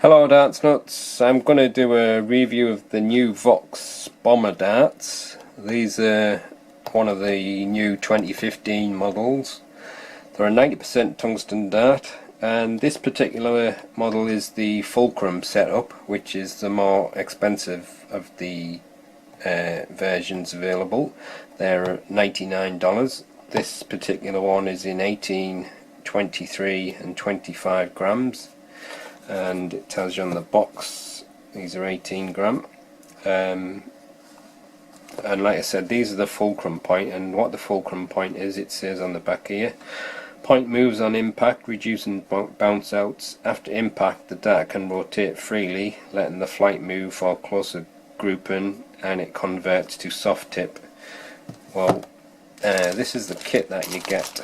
Hello Darts Nutz, I'm going to do a review of the new Voks Bomber darts. These are one of the new 2015 models. They're a 90% tungsten dart, and this particular model is the Fulcrum setup, which is the more expensive of the versions available. They're $99. This particular one is in 18, 23 and 25 grams. And it tells you on the box these are 18 gram, and like I said, these are the Fulcrum Point, and what the Fulcrum Point is, it says on the back here: point moves on impact, reducing bounce outs. After impact, the dart can rotate freely, letting the flight move for closer grouping, and it converts to soft tip. Well, this is the kit that you get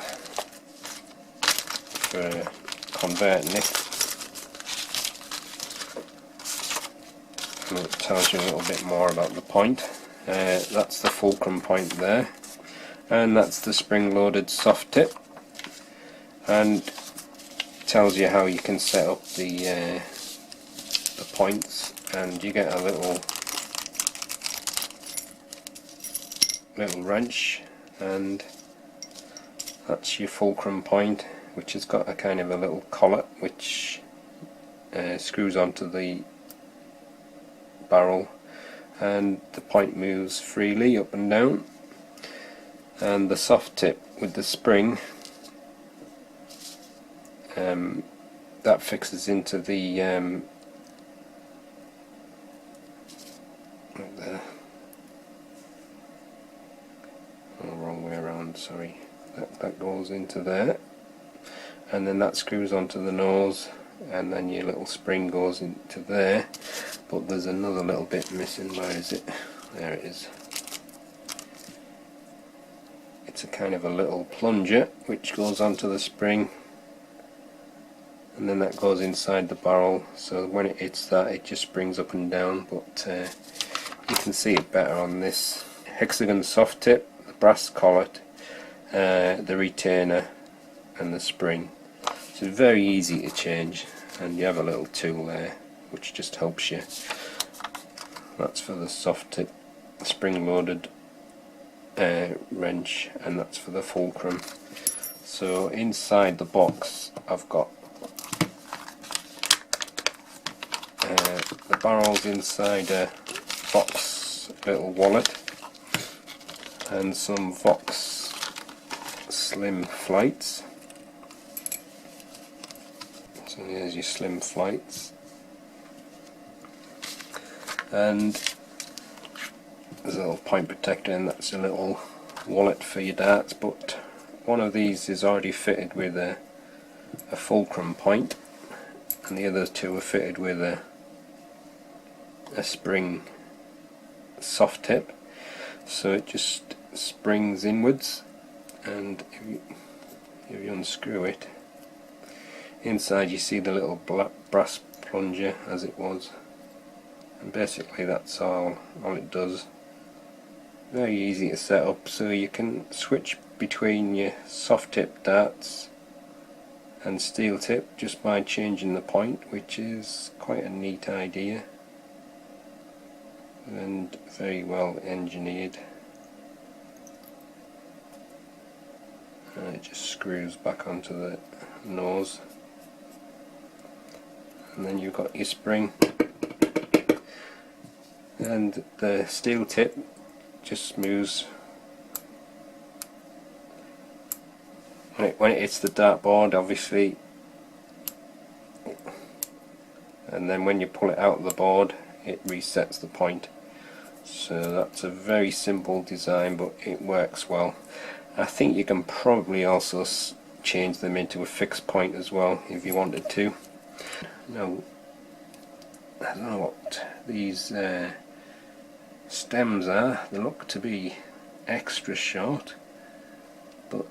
for converting it. And it tells you a little bit more about the point. That's the Fulcrum Point there, and that's the spring-loaded soft tip, and tells you how you can set up the points, and you get a little wrench, and that's your Fulcrum Point, which has got a kind of a little collet which screws onto the barrel, and the point moves freely up and down. And the soft tip with the spring, that fixes into the wrong way around, sorry, that goes into there, and then that screws onto the nose, and then your little spring goes into there. But there's another little bit missing. Where is it? There it is. It's a kind of a little plunger which goes onto the spring, and then that goes inside the barrel, so when it hits that, it just springs up and down. But you can see it better on this hexagon soft tip, the brass collet, the retainer and the spring. So it's very easy to change, and you have a little tool there which just helps you. That's for the soft tip spring loaded wrench, and that's for the Fulcrum. So inside the box I've got the barrel's inside a Voks little wallet, and some Voks slim flights. So there's your slim flights, and there's a little point protector, and that's a little wallet for your darts. But one of these is already fitted with a Fulcrum Point, and the other two are fitted with a spring soft tip, so it just springs inwards, and if you unscrew it, inside you see the little black brass plunger as it was, and basically that's all it does. Very easy to set up, so you can switch between your soft tip darts and steel tip just by changing the point, which is quite a neat idea and very well engineered. And it just screws back onto the nose, and then you've got your spring, and the steel tip just moves when it hits the dart board, obviously, and then when you pull it out of the board, it resets the point. So that's a very simple design, but it works well. I think you can probably also change them into a fixed point as well if you wanted to. Now, I don't know what these stems are. They look to be extra short, but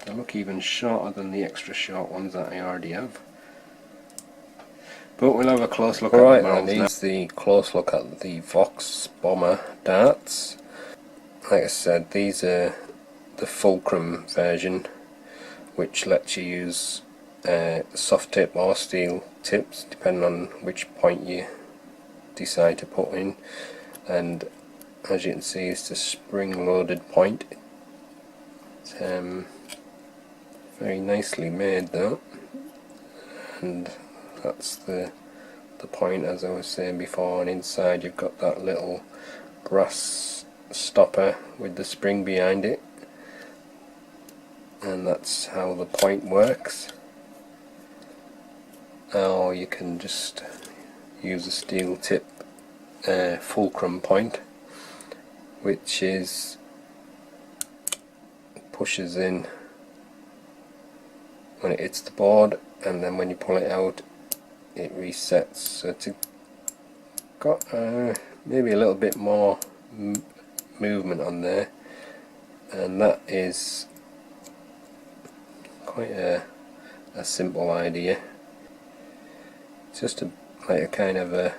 they look even shorter than the extra short ones that I already have. But we'll have a close look at them. Right, here's the close look at the Voks Bomber darts. Like I said, these are the Fulcrum version, which lets you use soft tip or steel tips, depending on which point you decide to put in. And as you can see, it's a spring loaded point. It's very nicely made though, and that's the point, as I was saying before. And inside you've got that little brass stopper with the spring behind it, and that's how the point works. Or you can just use a steel tip Fulcrum Point, which pushes in when it hits the board, and then when you pull it out it resets. So it's got maybe a little bit more movement on there, and that is quite a simple idea. It's just like a kind of a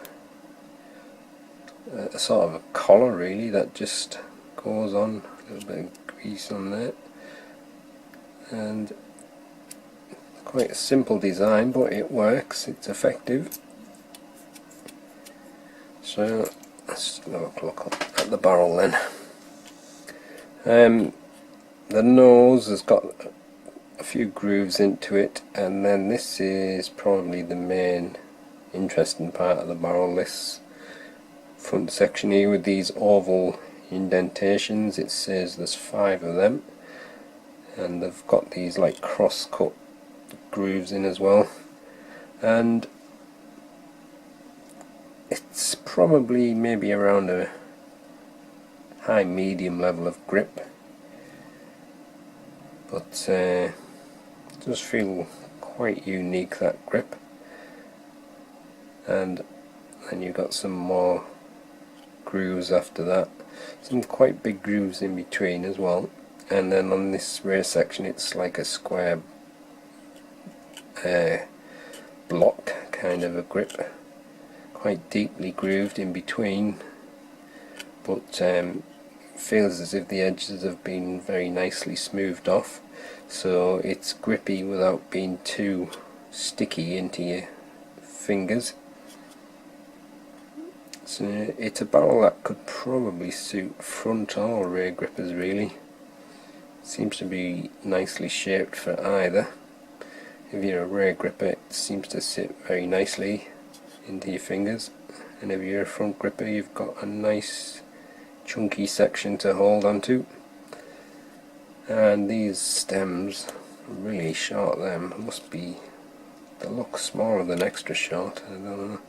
sort of a collar really, that just goes on, a little bit of grease on there, and quite a simple design, but it works, it's effective. So let's have a look at the barrel then. The nose has got a few grooves into it, and then this is probably the main interesting part of the barrel, this front section here with these oval indentations. It says there's 5 of them, and they've got these like cross-cut grooves in as well, and it's probably maybe around a high medium level of grip, but it does feel quite unique, that grip. And then you've got some more grooves after that, some quite big grooves in between as well. And then on this rear section it's like a square block kind of a grip, quite deeply grooved in between, but feels as if the edges have been very nicely smoothed off, so it's grippy without being too sticky into your fingers. So it's a barrel that could probably suit front or rear grippers really. Seems to be nicely shaped for either. If you're a rear gripper, it seems to sit very nicely into your fingers, and if you're a front gripper you've got a nice chunky section to hold onto. And these stems are really short, them must be, they look smaller than extra short, I don't know.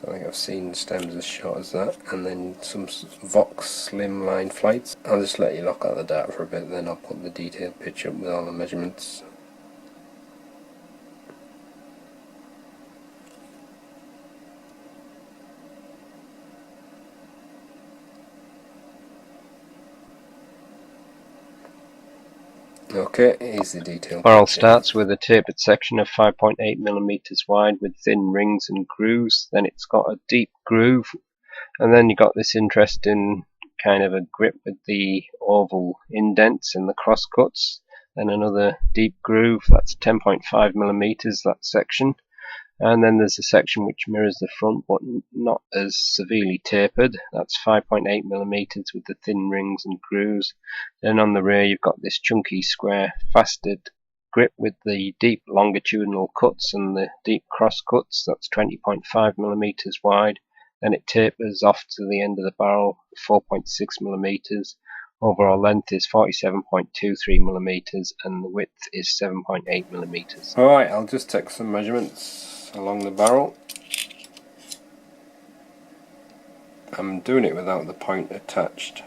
I think I've seen stems as short as that. And then some Voks slimline flights. I'll just let you look at the dart for a bit, then I'll put the detailed picture up with all the measurements. Okay, here's the detail. Barrel starts with a tapered section of 5.8mm wide with thin rings and grooves. Then it's got a deep groove, and then you got this interesting kind of a grip with the oval indents and the cross cuts. Then another deep groove, that's 10.5mm, that section. And then there's a section which mirrors the front but not as severely tapered, that's 5.8mm with the thin rings and grooves. Then on the rear you've got this chunky square faceted grip with the deep longitudinal cuts and the deep cross cuts, that's 20.5mm wide. Then it tapers off to the end of the barrel, 4.6mm. Overall length is 47.23mm and the width is 7.8mm. Alright, I'll just take some measurements along the barrel. I'm doing it without the point attached,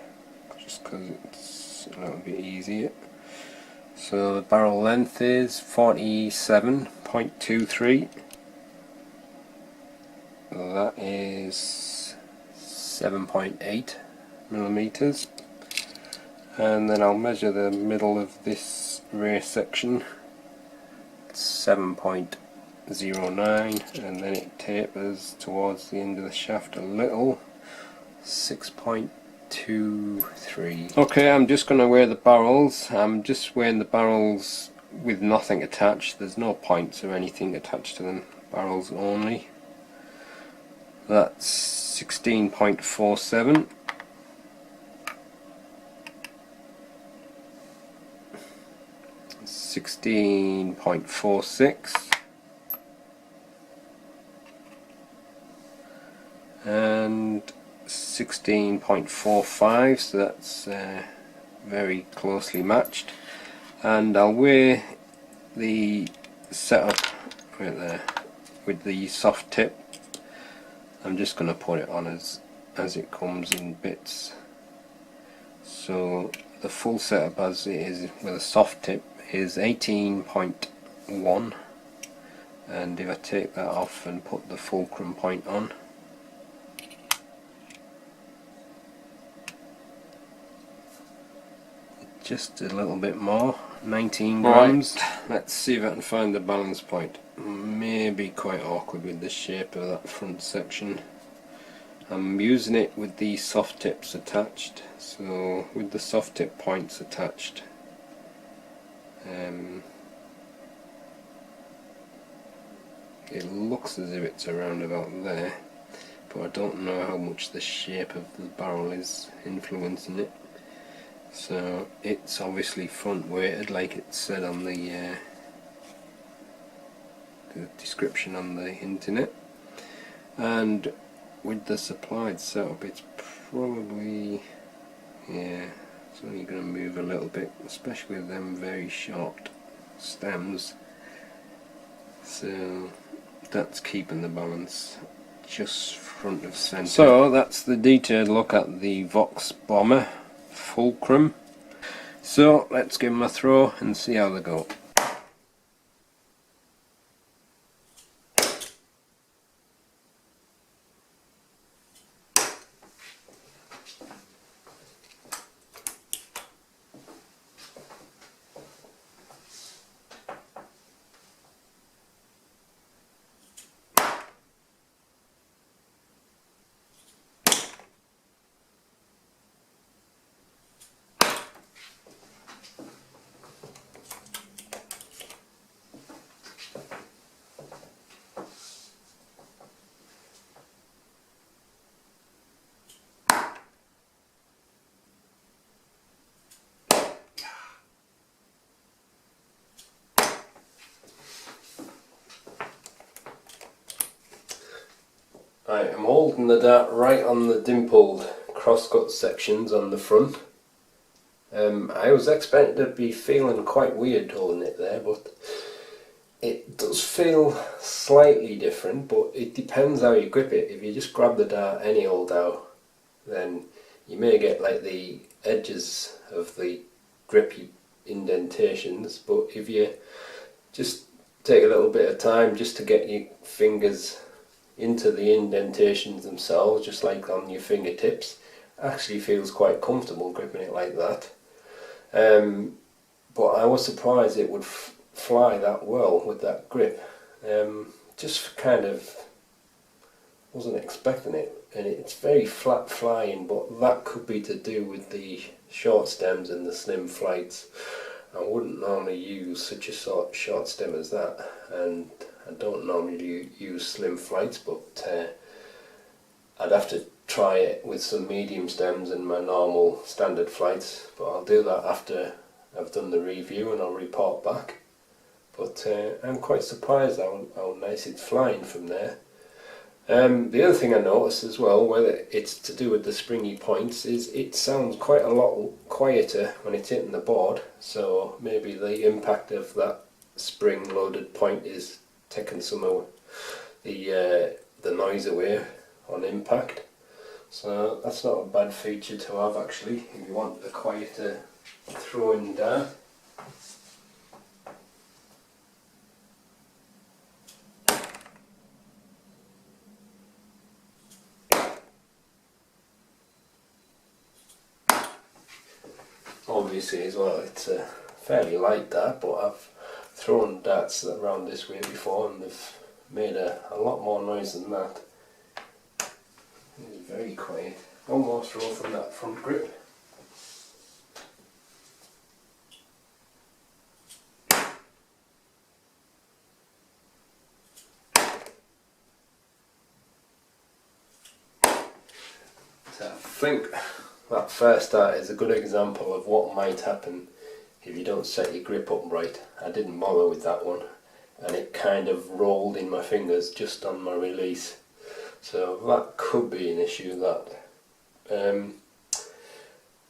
just because it's a little bit easier. So the barrel length is 47.23. That is 7.8mm. And then I'll measure the middle of this rear section. It's 7.09, and then it tapers towards the end of the shaft a little, 6.23. Okay, I'm just going to weigh the barrels. I'm just weighing the barrels with nothing attached. There's no points or anything attached to them, barrels only. That's 16.47. $16.46 and 16.45, so that's very closely matched. And I'll weigh the setup right there with the soft tip. I'm just going to put it on as it comes in bits. So the full setup as it is with a soft tip is 18.1, and if I take that off and put the Fulcrum Point on, just a little bit more, 19 grams. Right. Let's see if I can find the balance point. Maybe quite awkward with the shape of that front section. I'm using it with the soft tips attached, so with the soft tip points attached, it looks as if it's around about there, but I don't know how much the shape of the barrel is influencing it. So it's obviously front weighted like it said on the description on the internet, and with the supplied setup it's probably, yeah, it's only going to move a little bit, especially with them very short stems, so that's keeping the balance just front of centre. So that's the detailed look at the Voks Bomber Fulcrum. So let's give them a throw and see how they go. Right, I'm holding the dart right on the dimpled crosscut sections on the front. I was expecting to be feeling quite weird holding it there, but it does feel slightly different, but it depends how you grip it. If you just grab the dart any old how, then you may get like the edges of the grippy indentations, but if you just take a little bit of time just to get your fingers into the indentations themselves, just like on your fingertips, actually feels quite comfortable gripping it like that. But I was surprised it would fly that well with that grip. Just kind of wasn't expecting it, and it's very flat flying, but that could be to do with the short stems and the slim flights. I wouldn't normally use such a short stem as that, and I don't normally use slim flights, but I'd have to try it with some medium stems and my normal standard flights, but I'll do that after I've done the review and I'll report back. But I'm quite surprised how nice it's flying from there. The other thing I noticed as well, whether it's to do with the springy points, is it sounds quite a lot quieter when it's hitting the board, so maybe the impact of that spring loaded point is taking some of the noise away on impact. So that's not a bad feature to have actually, if you want a quieter throwing dart. Obviously as well, it's a fairly light dart, but I've thrown darts around this way before and they've made a lot more noise than that. It's very quiet. One more throw from that front grip. think that first dart is a good example of what might happen if you don't set your grip up right. I didn't bother with that one, and it kind of rolled in my fingers just on my release. So that could be an issue, that.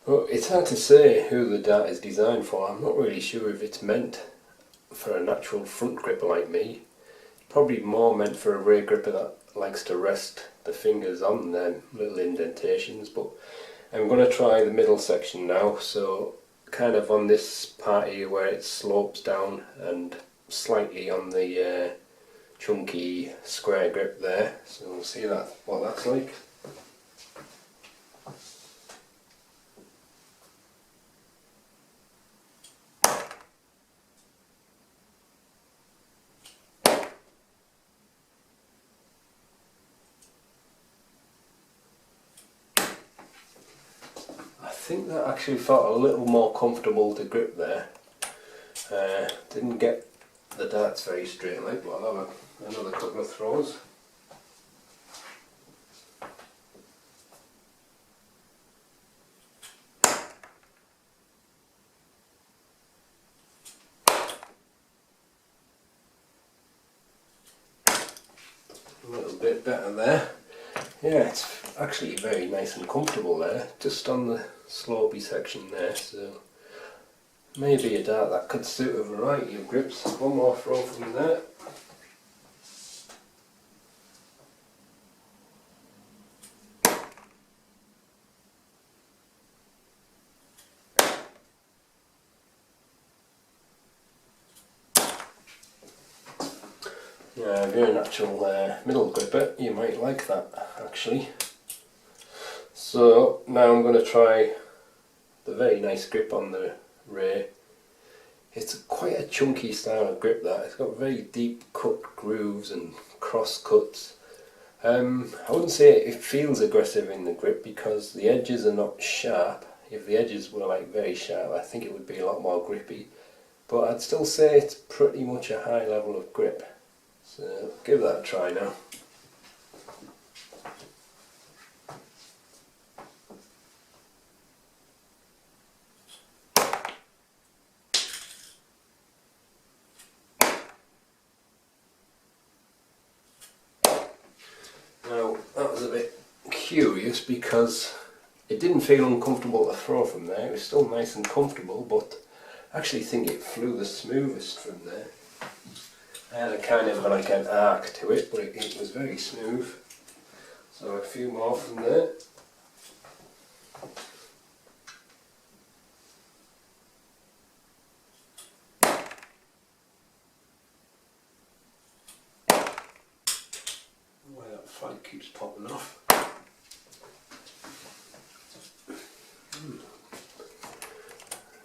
Well, it's hard to say who the dart is designed for. I'm not really sure if it's meant for a natural front gripper like me. Probably more meant for a rear gripper that likes to rest the fingers on them little indentations, but I'm going to try the middle section now, so kind of on this part here where it slopes down and slightly on the chunky square grip there, so we'll see what that's like. I think that actually felt a little more comfortable to grip there. Didn't get the darts very straight like, but I'll have another couple of throws. A little bit better there. Yeah, it's actually very nice and comfortable there, just on the slopey section there, so maybe a dart that could suit a variety of grips. One more throw from there. Yeah, if you're a natural middle gripper, you might like that actually. So now I'm going to try the very nice grip on the rear. It's quite a chunky style of grip that. It's got very deep cut grooves and cross cuts. I wouldn't say it feels aggressive in the grip because the edges are not sharp. If the edges were like very sharp, I think it would be a lot more grippy. But I'd still say it's pretty much a high level of grip. So give that a try now. Now that was a bit curious because it didn't feel uncomfortable to throw from there. It was still nice and comfortable, but I actually think it flew the smoothest from there. I had a kind of like an arc to it, but it was very smooth. So a few more from there. Why that flag keeps popping off.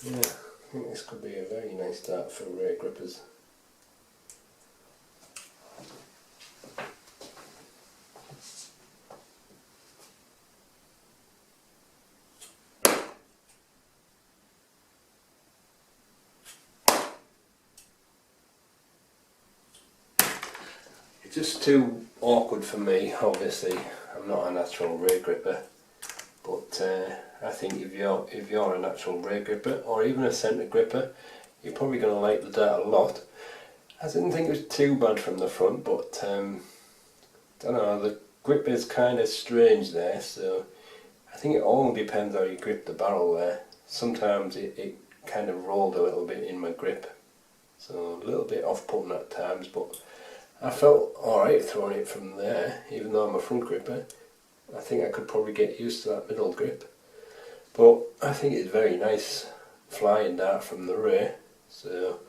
Yeah, I think this could be a very nice dart for rear grippers. It's just too awkward for me, obviously. I'm not a natural rear gripper, but I think if you're a natural rear gripper or even a centre gripper, you're probably going to like the dart a lot. I didn't think it was too bad from the front, but I don't know, the grip is kind of strange there, so I think it all depends how you grip the barrel there. Sometimes it kind of rolled a little bit in my grip, so a little bit off-putting at times, but I felt alright throwing it from there, even though I'm a front gripper. I think I could probably get used to that middle grip. But I think it's very nice flying dart from the rear. So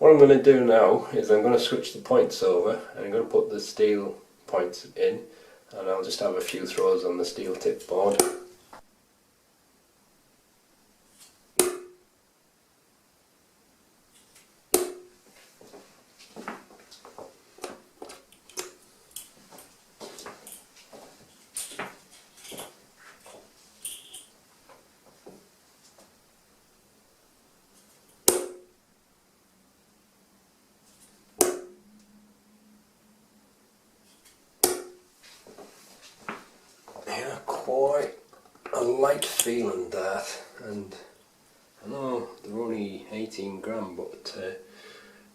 what I'm going to do now is I'm going to switch the points over and I'm going to put the steel points in, and I'll just have a few throws on the steel tip board. Quite a light feeling dart, and I know they're only 18 gram, but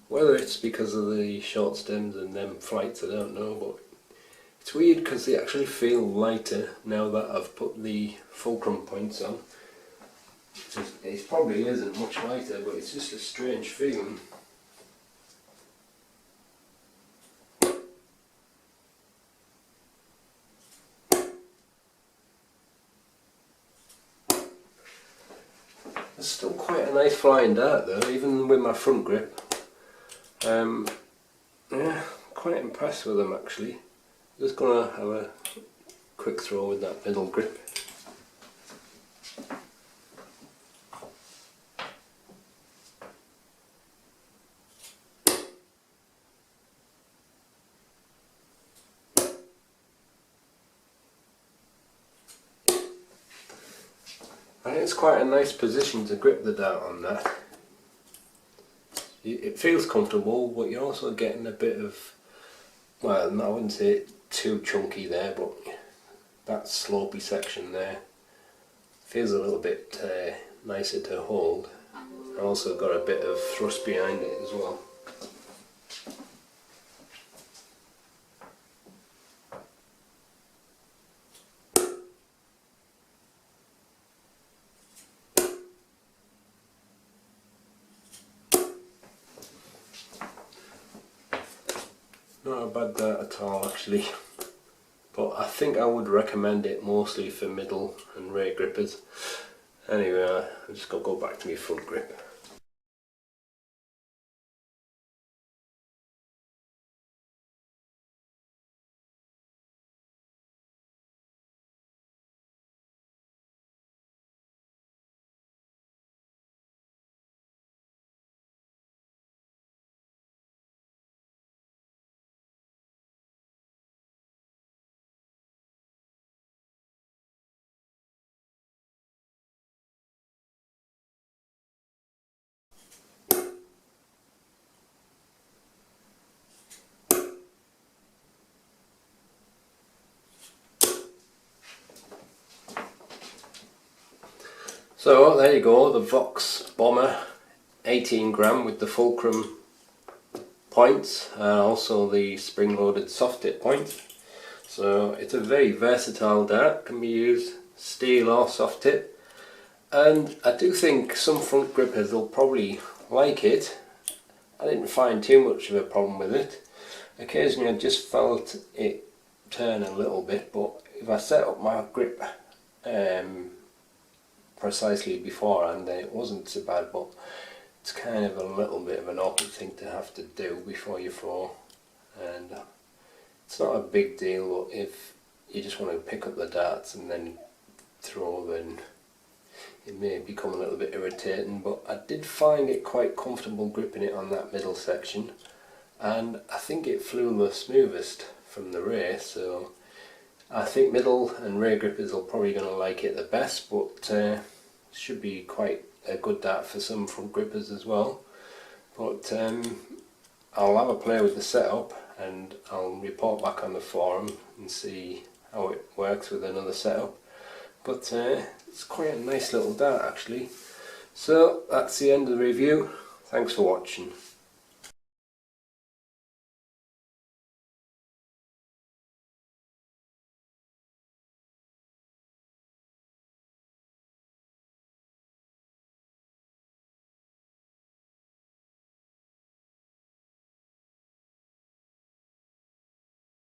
whether it's because of the short stems and them flights I don't know, but it's weird because they actually feel lighter now that I've put the Fulcrum Points on. It probably isn't much lighter, but it's just a strange feeling. It's still quite a nice flying dart though, even with my front grip. Yeah, quite impressed with them actually. Just gonna have a quick throw with that middle grip. And it's quite a nice position to grip the dart on that. It feels comfortable, but you're also getting a bit of, well, I wouldn't say it too chunky there, but that slopey section there feels a little bit nicer to hold. Also got a bit of thrust behind it as well. Not a bad dart at all actually, but I think I would recommend it mostly for middle and rear grippers. Anyway, I'm just going to go back to my front grip. So there you go, the Voks Bomber 18 gram with the Fulcrum points and also the spring-loaded soft tip point. So it's a very versatile dart, can be used steel or soft tip, and I do think some front grippers will probably like it. I didn't find too much of a problem with it. Occasionally I just felt it turn a little bit, but if I set up my grip precisely beforehand, then it wasn't so bad, but it's kind of a little bit of an awkward thing to have to do before you throw, and it's not a big deal, but if you just want to pick up the darts and then throw, then it may become a little bit irritating. But I did find it quite comfortable gripping it on that middle section, and I think it flew the smoothest from the rear, so I think middle and rear grippers are probably going to like it the best, but should be quite a good dart for some front grippers as well. But I'll have a play with the setup and I'll report back on the forum and see how it works with another setup. But it's quite a nice little dart actually. So that's the end of the review. Thanks for watching.